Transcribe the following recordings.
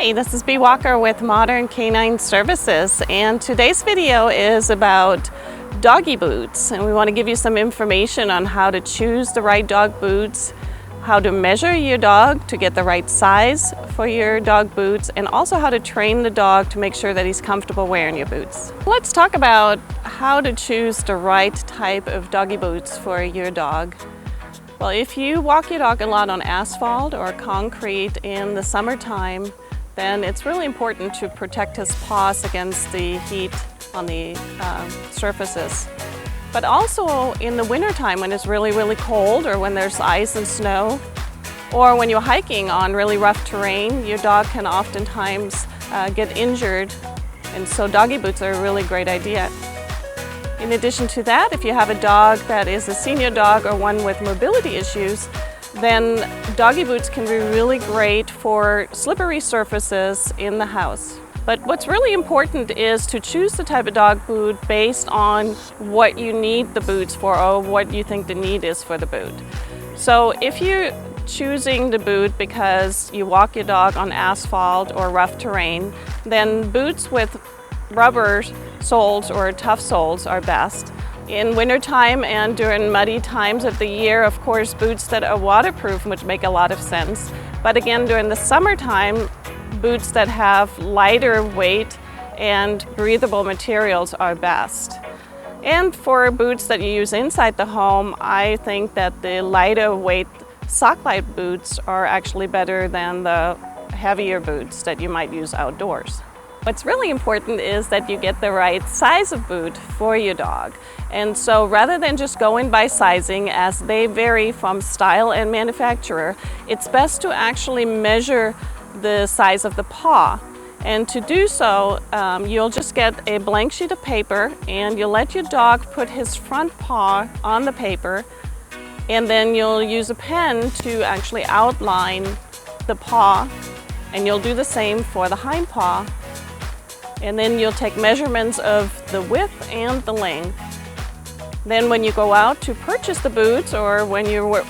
Hi, this is Bea Walker with Modern Canine Services, and today's video is about doggy boots, and we want to give you some information on how to choose the right dog boots, how to measure your dog to get the right size for your dog boots, and also how to train the dog to make sure that he's comfortable wearing your boots. Let's talk about how to choose the right type of doggy boots for your dog. Well, if you walk your dog a lot on asphalt or concrete in the summertime, then it's really important to protect his paws against the heat on the surfaces. But also in the wintertime when it's really cold, or when there's ice and snow, or when you're hiking on really rough terrain, your dog can oftentimes get injured, and so doggy boots are a really great idea. In addition to that, if you have a dog that is a senior dog or one with mobility issues, then doggy boots can be really great for slippery surfaces in the house. But what's really important is to choose the type of dog boot based on what you need the boots for, or what you think the need is for the boot. So if you're choosing the boot because you walk your dog on asphalt or rough terrain, then boots with rubber soles or tough soles are best. In wintertime and during muddy times of the year, of course, boots that are waterproof would make a lot of sense. But again, during the summertime, boots that have lighter weight and breathable materials are best. And for boots that you use inside the home, I think that the lighter weight sock-light boots are actually better than the heavier boots that you might use outdoors. What's really important is that you get the right size of boot for your dog. And so rather than just going by sizing, as they vary from style and manufacturer, it's best to actually measure the size of the paw. And to do so, you'll just get a blank sheet of paper, and you'll let your dog put his front paw on the paper, and then you'll use a pen to actually outline the paw, and you'll do the same for the hind paw. And then you'll take measurements of the width and the length. Then when you go out to purchase the boots, or when you're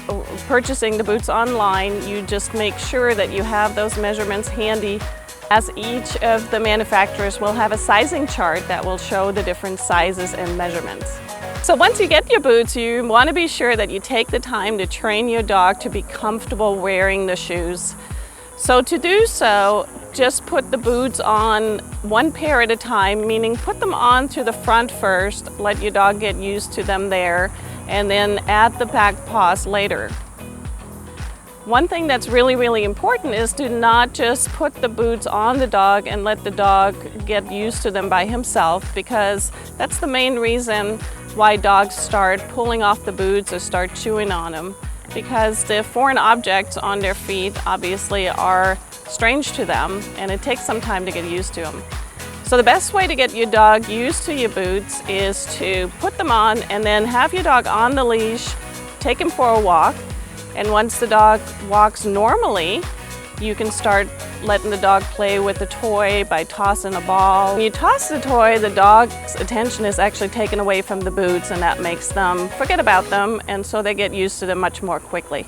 purchasing the boots online, you just make sure that you have those measurements handy, as each of the manufacturers will have a sizing chart that will show the different sizes and measurements. So once you get your boots, you want to be sure that you take the time to train your dog to be comfortable wearing the shoes. So to do so, just put the boots on one pair at a time, meaning put them on to the front first, let your dog get used to them there, and then add the back paws later. One thing that's really important is to not just put the boots on the dog and let the dog get used to them by himself, because that's the main reason why dogs start pulling off the boots or start chewing on them, because the foreign objects on their feet obviously are strange to them, and it takes some time to get used to them. So the best way to get your dog used to your boots is to put them on and then have your dog on the leash, take him for a walk, and once the dog walks normally, you can start letting the dog play with the toy by tossing a ball. When you toss the toy, the dog's attention is actually taken away from the boots, and that makes them forget about them, and so they get used to them much more quickly.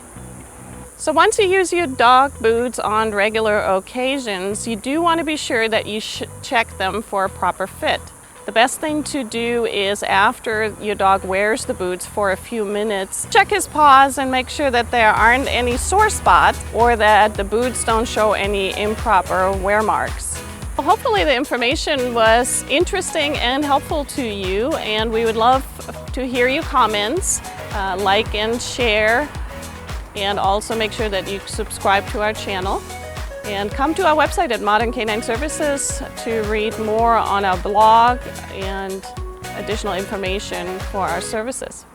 So once you use your dog boots on regular occasions, you do want to be sure that you check them for a proper fit. The best thing to do is, after your dog wears the boots for a few minutes, check his paws and make sure that there aren't any sore spots, or that the boots don't show any improper wear marks. Well, hopefully the information was interesting and helpful to you, and we would love to hear your comments. Like and share, and also make sure that you subscribe to our channel. And come to our website at Modern Canine Services to read more on our blog and additional information for our services.